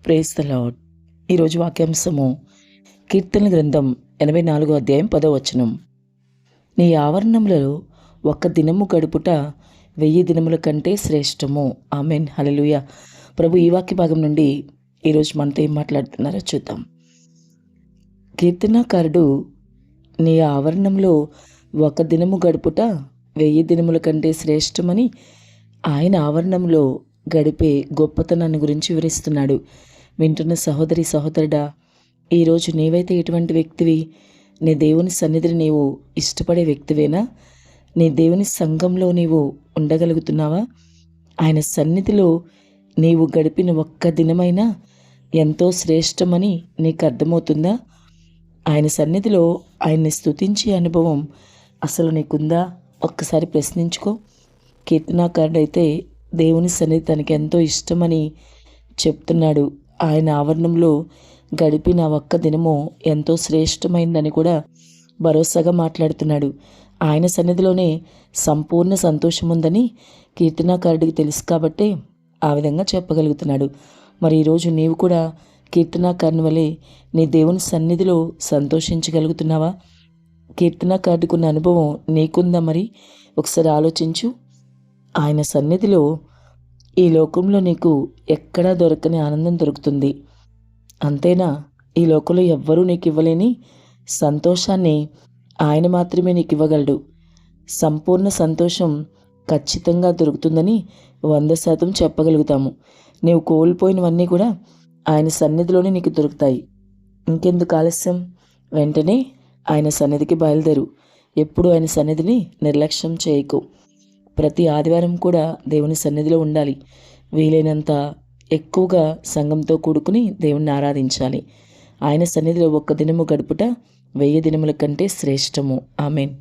Praise the lord. ఈరోజు వాక్యాంశము కీర్తనల గ్రంథం 84వ అధ్యాయం 10వ వచనం. నీ ఆవరణములలో ఒక్క దినము గడుపుట 1000 దినముల కంటే శ్రేష్టము. ఆమెన్. హల్లెలూయా. ప్రభు ఈ వాక్య భాగం నుండి ఈరోజు మనతో ఏం మాట్లాడుతున్నారో చూద్దాం. కీర్తనాకారుడు నీ ఆవరణంలో ఒక దినము గడుపుట 1000 దినముల కంటే శ్రేష్టమని ఆయన ఆవరణంలో గడిపే గొప్పతనాన్ని గురించి వివరిస్తున్నాడు. వింటున్న సహోదరి సహోదరుడా, ఈరోజు నీవైతే ఎటువంటి వ్యక్తివి? నీ దేవుని సన్నిధిని నీవు ఇష్టపడే వ్యక్తివేనా? నీ దేవుని సంఘంలో నీవు ఉండగలుగుతున్నావా? ఆయన సన్నిధిలో నీవు గడిపిన ఒక్క దినమైనా ఎంతో శ్రేష్టమని నీకు అర్థమవుతుందా? ఆయన సన్నిధిలో ఆయన్ని స్తుతించే అనుభవం అసలు నీకుందా? ఒక్కసారి ప్రశ్నించుకో. కీర్తనాకారుడైతే దేవుని సన్నిధి తనకి ఎంతో ఇష్టమని చెప్తున్నాడు. ఆయన ఆవరణంలో గడిపిన ఒక్క దినము ఎంతో శ్రేష్టమైందని కూడా భరోసాగా మాట్లాడుతున్నాడు. ఆయన సన్నిధిలోనే సంపూర్ణ సంతోషం ఉందని కీర్తనాకారుడికి తెలుసు కాబట్టి ఆ విధంగా చెప్పగలుగుతున్నాడు. మరి ఈరోజు నీవు కూడా కీర్తనాకారుని వలె నీ దేవుని సన్నిధిలో సంతోషించగలుగుతున్నావా? కీర్తనాకారుడికి ఉన్న అనుభవం నీకుందా? మరి ఒకసారి ఆలోచించు. ఆయన సన్నిధిలో ఈ లోకంలో నీకు ఎక్కడా దొరకని ఆనందం దొరుకుతుంది. అంతేనా? ఈ లోకంలో ఎవ్వరూ నీకు ఇవ్వలేని సంతోషాన్ని ఆయన మాత్రమే నీకు ఇవ్వగలడు. సంపూర్ణ సంతోషం ఖచ్చితంగా దొరుకుతుందని 100% చెప్పగలుగుతాము. నీవు కోల్పోయినవన్నీ కూడా ఆయన సన్నిధిలోనే నీకు దొరుకుతాయి. ఇంకెందుకు ఆలస్యం? వెంటనే ఆయన సన్నిధికి బయలుదేరు. ఎప్పుడు ఆయన సన్నిధిని నిర్లక్ష్యం చేయకు. ప్రతి ఆదివారం కూడా దేవుని సన్నిధిలో ఉండాలి. వీలైనంత ఎక్కువగా సంఘంతో కూడుకుని దేవుణ్ణి ఆరాధించాలి. ఆయన సన్నిధిలో ఒక్క దినము గడుపుట 1000 దినముల కంటే శ్రేష్టము. ఆమెన్.